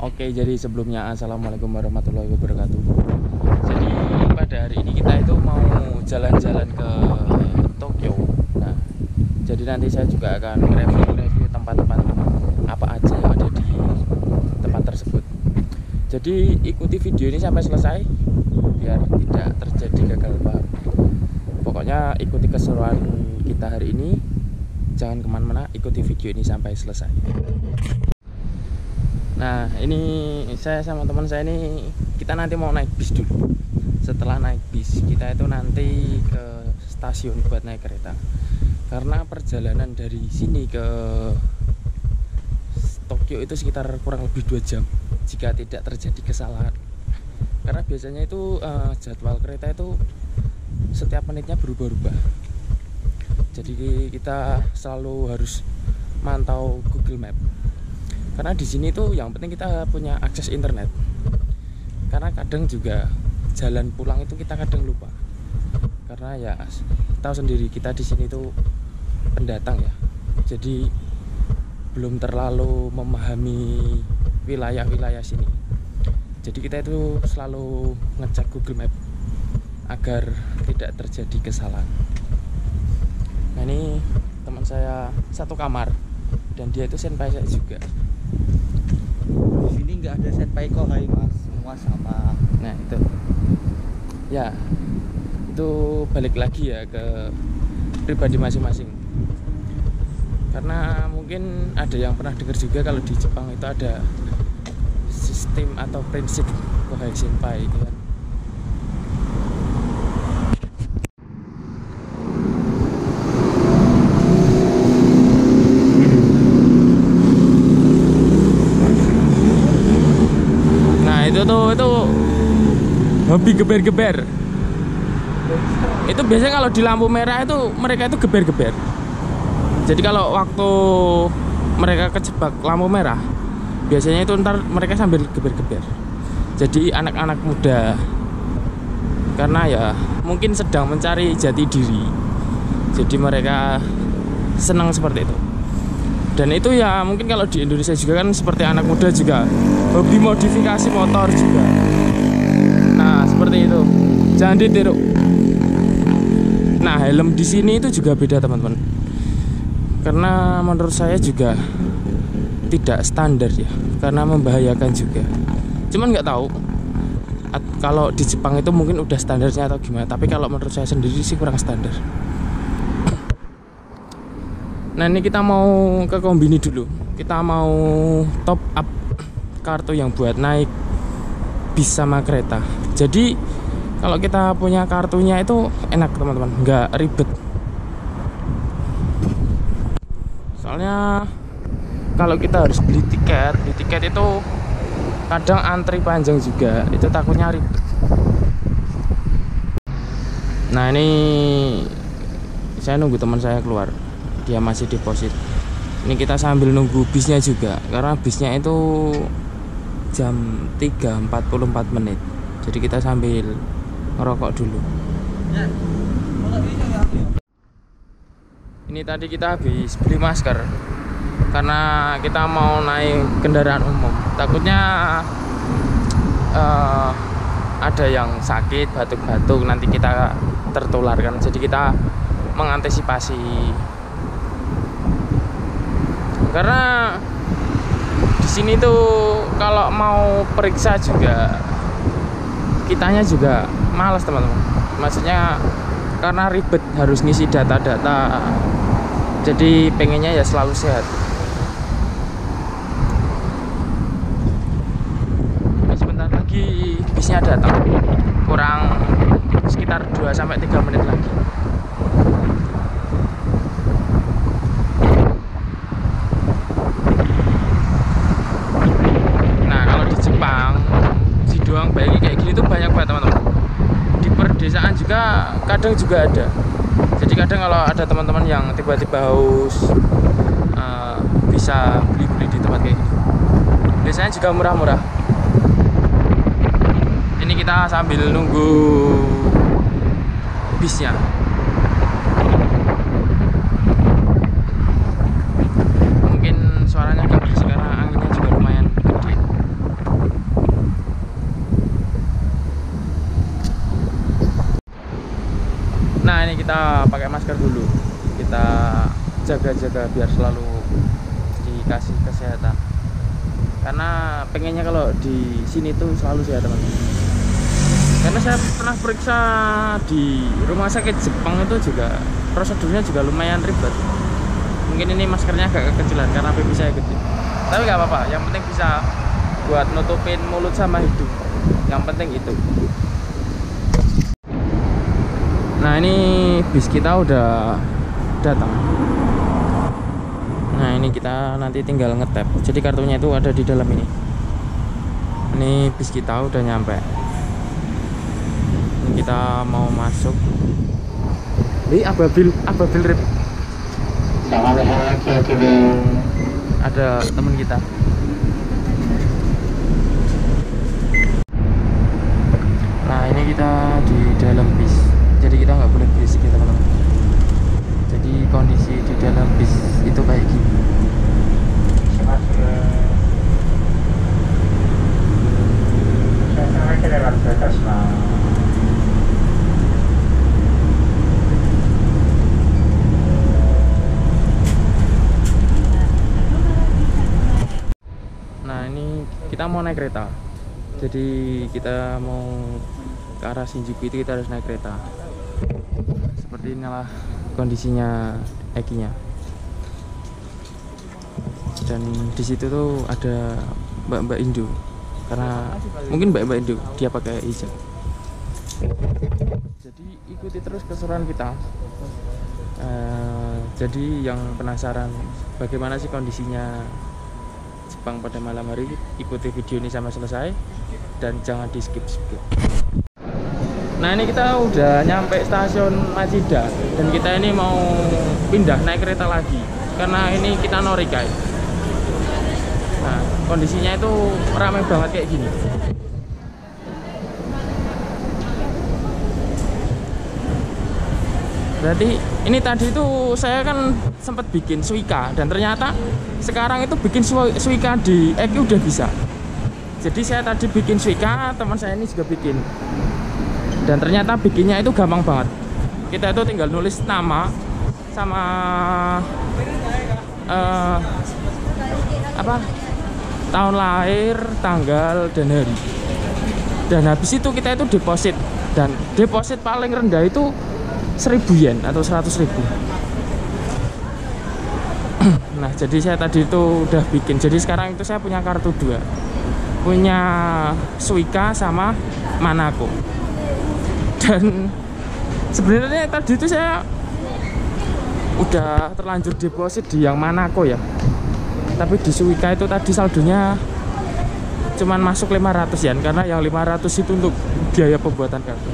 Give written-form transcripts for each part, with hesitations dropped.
Oke, jadi sebelumnya assalamualaikum warahmatullahi wabarakatuh. Jadi pada hari ini kita itu mau jalan-jalan ke Tokyo. Nah, jadi nanti saya juga akan review tempat-tempat apa aja yang ada di tempat tersebut. Jadi ikuti video ini sampai selesai biar tidak terjadi gagal paham. Pokoknya ikuti keseruan kita hari ini. Jangan kemana-mana, ikuti video ini sampai selesai. Nah, ini saya sama teman saya ini, kita nanti mau naik bis dulu. Setelah naik bis, kita itu nanti ke stasiun buat naik kereta. Karena perjalanan dari sini ke Tokyo itu sekitar kurang lebih 2 jam jika tidak terjadi kesalahan. Karena biasanya itu jadwal kereta itu setiap menitnya berubah-ubah. Jadi kita selalu harus mantau Google Map. Karena di sini tuh yang penting kita punya akses internet. Karena kadang juga jalan pulang itu kita kadang lupa. Karena ya tahu sendiri kita di sini tuh pendatang ya. Jadi belum terlalu memahami wilayah-wilayah sini. Jadi kita itu selalu ngecek Google Map agar tidak terjadi kesalahan. Nah, ini teman saya satu kamar dan dia itu senpai saya juga. Di sini nggak ada senpai kok, hai mas, semua sama. Nah itu, ya itu balik lagi ya ke pribadi masing-masing. Karena mungkin ada yang pernah dengar juga kalau di Jepang itu ada sistem atau prinsip kohai senpai gitu kan. Itu hobi geber-geber. Itu biasanya kalau di lampu merah itu mereka itu geber-geber. Jadi kalau waktu mereka kejebak lampu merah, biasanya itu ntar mereka sambil geber-geber. Jadi anak-anak muda, karena ya mungkin sedang mencari jati diri, jadi mereka senang seperti itu. Dan itu ya mungkin kalau di Indonesia juga kan seperti anak muda juga hobi modifikasi motor juga. Nah seperti itu, jangan ditiru. Nah helm di sini itu juga beda teman-teman. Karena menurut saya juga tidak standar ya, karena membahayakan juga. Cuman nggak tahu kalau di Jepang itu mungkin udah standarnya atau gimana. Tapi kalau menurut saya sendiri sih kurang standar. Nah ini kita mau ke Kombini dulu. Kita mau top up kartu yang buat naik bis sama kereta. Jadi kalau kita punya kartunya itu enak teman-teman, nggak ribet. Soalnya kalau kita harus beli tiket itu kadang antri panjang juga. Itu takutnya ribet. Nah ini saya nunggu teman saya keluar. Dia masih deposit. Ini kita sambil nunggu bisnya juga, karena bisnya itu jam 3.44 menit. Jadi kita sambil ngerokok dulu. Ini tadi kita habis beli masker karena kita mau naik kendaraan umum. Takutnya ada yang sakit, batuk-batuk, nanti kita tertularkan. Jadi kita mengantisipasi. Karena di sini tuh kalau mau periksa juga kitanya juga malas teman-teman. Maksudnya karena ribet harus ngisi data-data. Jadi pengennya ya selalu sehat. Sebentar lagi bisnya datang. Kurang sekitar 2-3 menit lagi. Baik kayak gini tuh banyak banget teman-teman. Di perdesaan juga kadang juga ada. Jadi kadang kalau ada teman-teman yang tiba-tiba haus, bisa beli-beli di tempat kayak gini. Biasanya juga murah-murah. Ini kita sambil nunggu bisnya. Mungkin suaranya gak berisik karena anginnya juga lumayan gede. jaga-jaga biar selalu dikasih kesehatan. Karena pengennya kalau di sini tuh selalu sehat teman-teman. Karena saya pernah periksa di rumah sakit Jepang itu juga prosedurnya juga lumayan ribet. Mungkin ini maskernya agak kekecilan karena pipi saya gede. Tapi nggak apa-apa, yang penting bisa buat nutupin mulut sama hidung. Yang penting itu. Nah ini bis kita udah datang. Nah ini kita nanti tinggal ngetap. Jadi kartunya itu ada di dalam ini. Ini bis kita udah nyampe. Ini kita mau masuk. Ini ababil rip. Ada teman kita. Nah ini kita di dalam bis. Jadi kita nggak boleh berisik ya teman-teman. Jadi kondisi di dalam bis itu kayak gini. Nah ini kita mau naik kereta. Jadi kita mau ke arah Shinjuku itu kita harus naik kereta. Seperti inilah kondisinya Eki-nya. Dan di situ tuh ada mbak-mbak Indo. Karena mungkin mbak-mbak Indo dia pakai hijab. Jadi ikuti terus keseruan kita. Jadi yang penasaran bagaimana sih kondisinya Jepang pada malam hari, ikuti video ini sampai selesai dan jangan di skip. Nah ini kita udah nyampe stasiun Machida dan kita ini mau pindah naik kereta lagi karena ini kita Norikai. Nah kondisinya itu ramai banget kayak gini. Berarti ini tadi itu saya kan sempat bikin Suica dan ternyata sekarang itu bikin Suica di Eki udah bisa. Jadi saya tadi bikin Suica, teman saya ini juga bikin. Dan ternyata bikinnya itu gampang banget. Kita itu tinggal nulis nama sama tahun lahir, tanggal dan hari. Dan habis itu kita itu deposit. Dan deposit paling rendah itu 1.000 yen atau 100.000. Nah jadi saya tadi itu udah bikin. Jadi sekarang itu saya punya kartu 2, punya Suica sama Manako. Dan sebenarnya tadi itu saya udah terlanjur deposit di yang Manako ya. Tapi di Suica itu tadi saldonya cuman masuk 500 yen karena yang 500 itu untuk biaya pembuatan kartu.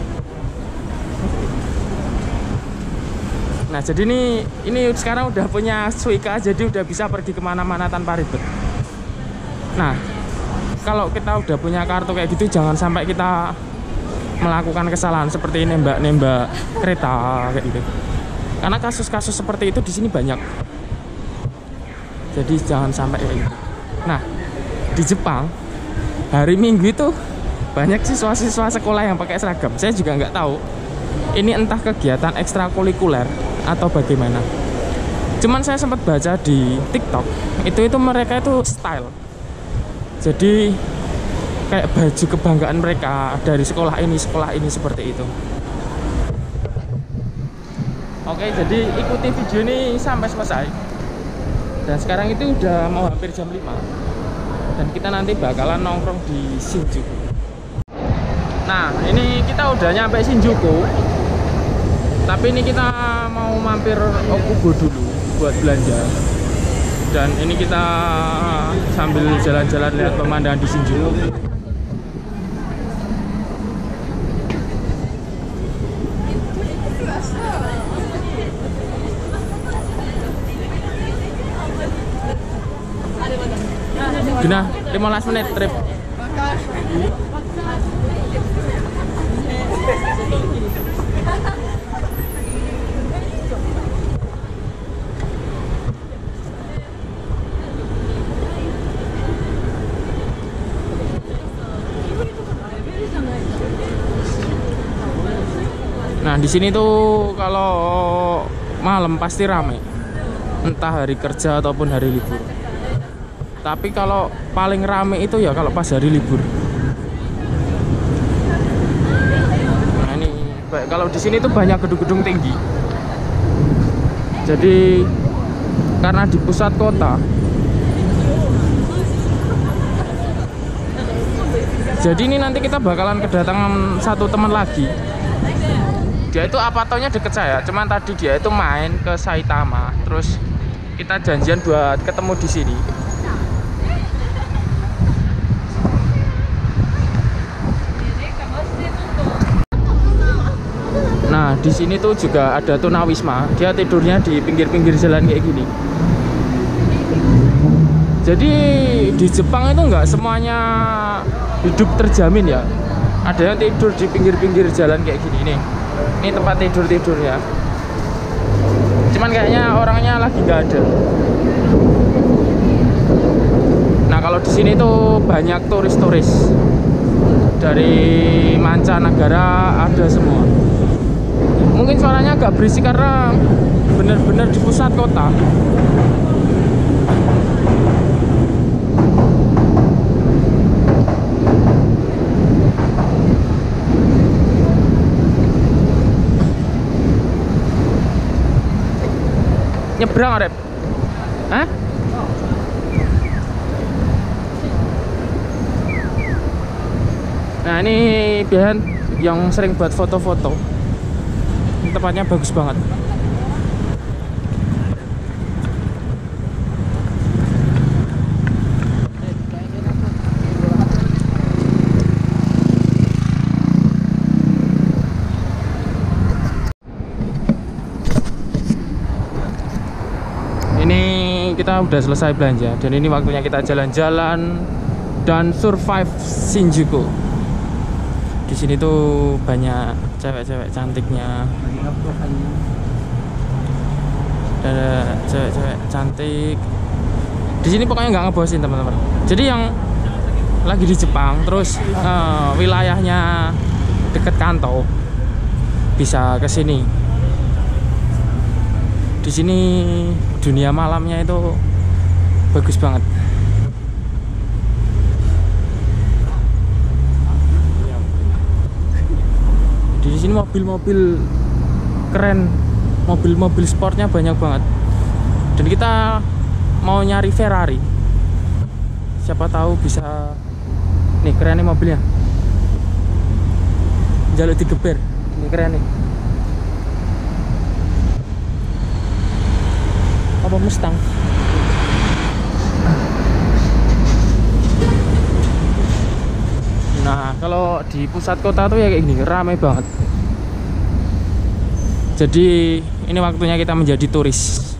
Nah jadi ini sekarang udah punya Suica, jadi udah bisa pergi kemana-mana tanpa ribet. Nah kalau kita udah punya kartu kayak gitu jangan sampai kita melakukan kesalahan seperti nembak kereta kayak gitu. Karena kasus-kasus seperti itu di sini banyak. Jadi jangan sampai kayak gitu. Nah di Jepang hari Minggu itu banyak siswa-siswa sekolah yang pakai seragam. Saya juga nggak tahu ini entah kegiatan ekstrakurikuler atau bagaimana. Cuman saya sempat baca di TikTok itu mereka itu style. Jadi kayak baju kebanggaan mereka dari sekolah ini seperti itu. Oke, jadi ikuti video ini sampai selesai. Dan sekarang itu udah mau hampir jam 5. Dan kita nanti bakalan nongkrong di Shinjuku. Nah, ini kita udah nyampe Shinjuku. Tapi ini kita mau mampir Okubo dulu buat belanja. Dan ini kita sambil jalan-jalan lihat pemandangan di Shinjuku. Gina, 15 menit trip. Nah, di sini tuh kalau malam pasti ramai. entah hari kerja ataupun hari libur. Tapi kalau paling rame itu ya kalau pas hari libur. Nah ini kalau di sini tuh banyak gedung-gedung tinggi. Jadi karena di pusat kota, jadi ini nanti kita bakalan kedatangan satu teman lagi. Dia itu apatonya deket saya, cuman tadi dia itu main ke Saitama, terus kita janjian buat ketemu di sini. Nah, di sini tuh juga ada tunawisma. Dia tidurnya di pinggir-pinggir jalan kayak gini. Jadi di Jepang itu nggak semuanya hidup terjamin ya. Ada yang tidur di pinggir-pinggir jalan kayak gini nih. Ini tempat tidurnya. Cuman kayaknya orangnya lagi nggak ada. Nah, kalau di sini tuh banyak turis-turis dari mancanegara, ada semua. Mungkin suaranya agak berisik karena benar-benar di pusat kota. Nyebrang, Rep? Hah? Nah, ini biasanya yang sering buat foto-foto. Tempatnya bagus banget. Ini kita udah selesai belanja dan ini waktunya kita jalan-jalan dan survive Shinjuku. Di sini tuh banyak cewek-cewek cantiknya. Ada cewek-cewek cantik. Di sini pokoknya nggak ngebosin teman-teman. Jadi yang lagi di Jepang, terus wilayahnya deket Kanto, bisa ke sini. Di sini dunia malamnya itu bagus banget. Di sini mobil-mobil keren, mobil-mobil sportnya banyak banget. Dan kita mau nyari Ferrari. Siapa tahu bisa. Nih keren nih mobilnya. Jaluk digeber. Ini keren nih. Apa Mustang? Nah, kalau di pusat kota tuh ya kayak gini, ramai banget. Jadi ini waktunya kita menjadi turis.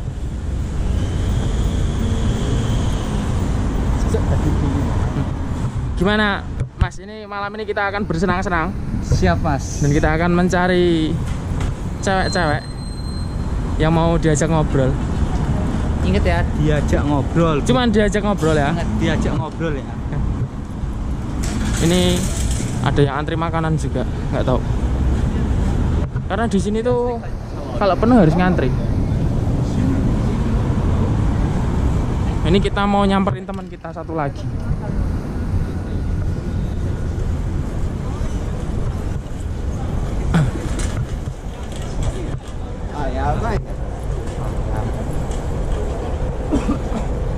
Gimana, Mas? Ini malam ini kita akan bersenang-senang. Siap, Mas. Dan kita akan mencari cewek-cewek yang mau diajak ngobrol. Ingat ya, diajak ngobrol. Cuman diajak ngobrol ya. Ingat, diajak ngobrol ya. Ini ada yang antri makanan juga, nggak tahu. Karena di sini tuh kalau penuh harus ngantri. Ini kita mau nyamperin teman kita satu lagi.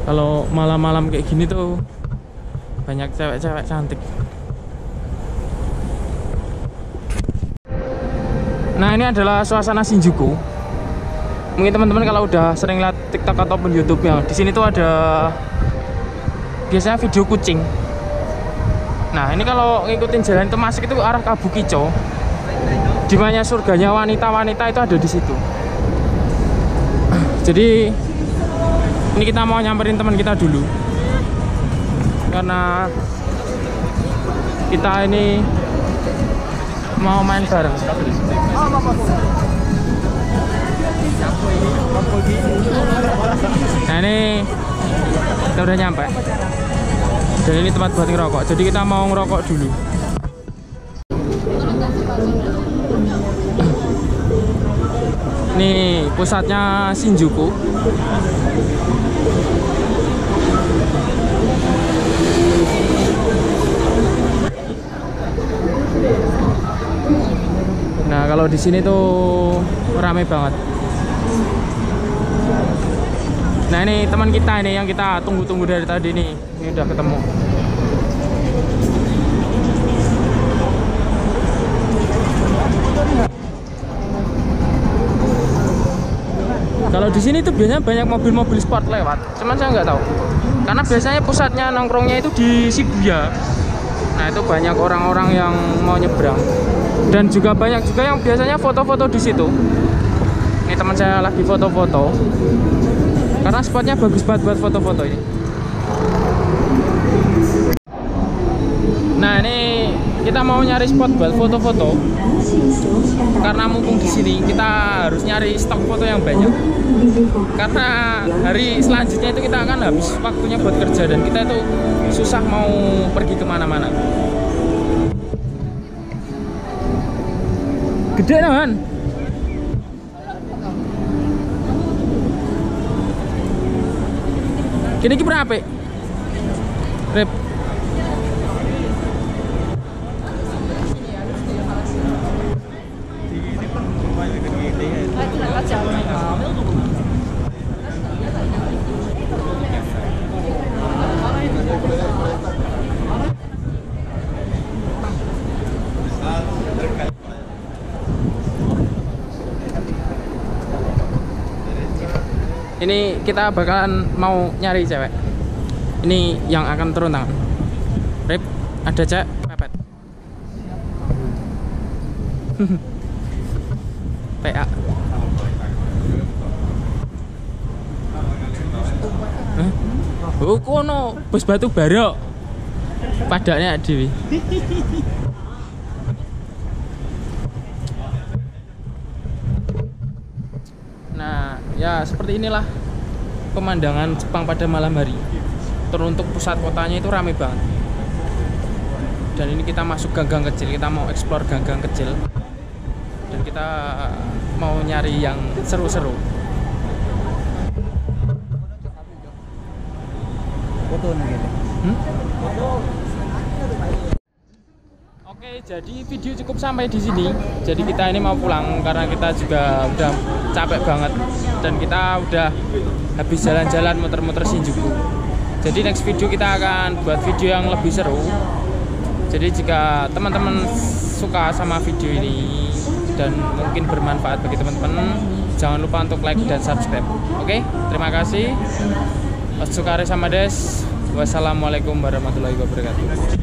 Kalau malam-malam kayak gini tuh banyak cewek-cewek cantik. Nah, ini adalah suasana Shinjuku. Mungkin teman-teman kalau udah sering lihat TikTok ataupun YouTube-nya, di sini tuh ada biasanya video kucing. Nah, ini kalau ngikutin jalan itu masuk itu arah Kabukicho. Dimana surganya wanita-wanita itu ada di situ. Jadi ini kita mau nyamperin teman kita dulu. Karena kita ini mau main bareng. Nah, ini kita udah nyampe. Dan ini tempat buat ngerokok. Jadi kita mau ngerokok dulu. Ini Ini pusatnya Shinjuku. Nah, kalau di sini tuh ramai banget. Nah, ini teman kita ini yang kita tunggu-tunggu dari tadi nih. Ini udah ketemu. Kalau di sini tuh biasanya banyak mobil-mobil sport lewat. Cuman saya nggak tahu. Karena biasanya pusatnya nongkrongnya itu di Shibuya. Nah, itu banyak orang-orang yang mau nyebrang. Dan juga banyak juga yang biasanya foto-foto di situ. Ini teman saya lagi foto-foto. Karena spotnya bagus banget buat foto-foto ini. Nah, ini kita mau nyari spot buat foto-foto. Karena mumpung di sini kita harus nyari stok foto yang banyak. Karena hari selanjutnya itu kita akan habis waktunya buat kerja dan kita itu susah mau pergi kemana-mana. Gede kan? Kini berapa? Rep. Ini kita bakalan mau nyari cewek. Ini yang akan turun tangan. Rip, ada cewek pepet. PA. Oh, kono bus batu bara. Padaknya Dewi. Nah, ya seperti inilah pemandangan Jepang pada malam hari. Teruntuk pusat kotanya itu ramai banget. Dan ini kita masuk gang-gang kecil, kita mau explore gang-gang kecil. Dan kita mau nyari yang seru-seru. Foto nih. Oke, jadi video cukup sampai di sini. Jadi kita ini mau pulang karena kita juga udah capek banget dan kita udah habis jalan-jalan muter-muter Shinjuku. Jadi next video kita akan buat video yang lebih seru. Jadi jika teman-teman suka sama video ini dan mungkin bermanfaat bagi teman-teman, jangan lupa untuk like dan subscribe. Oke, terima kasih. Otsukare sama des. Wassalamualaikum warahmatullahi wabarakatuh.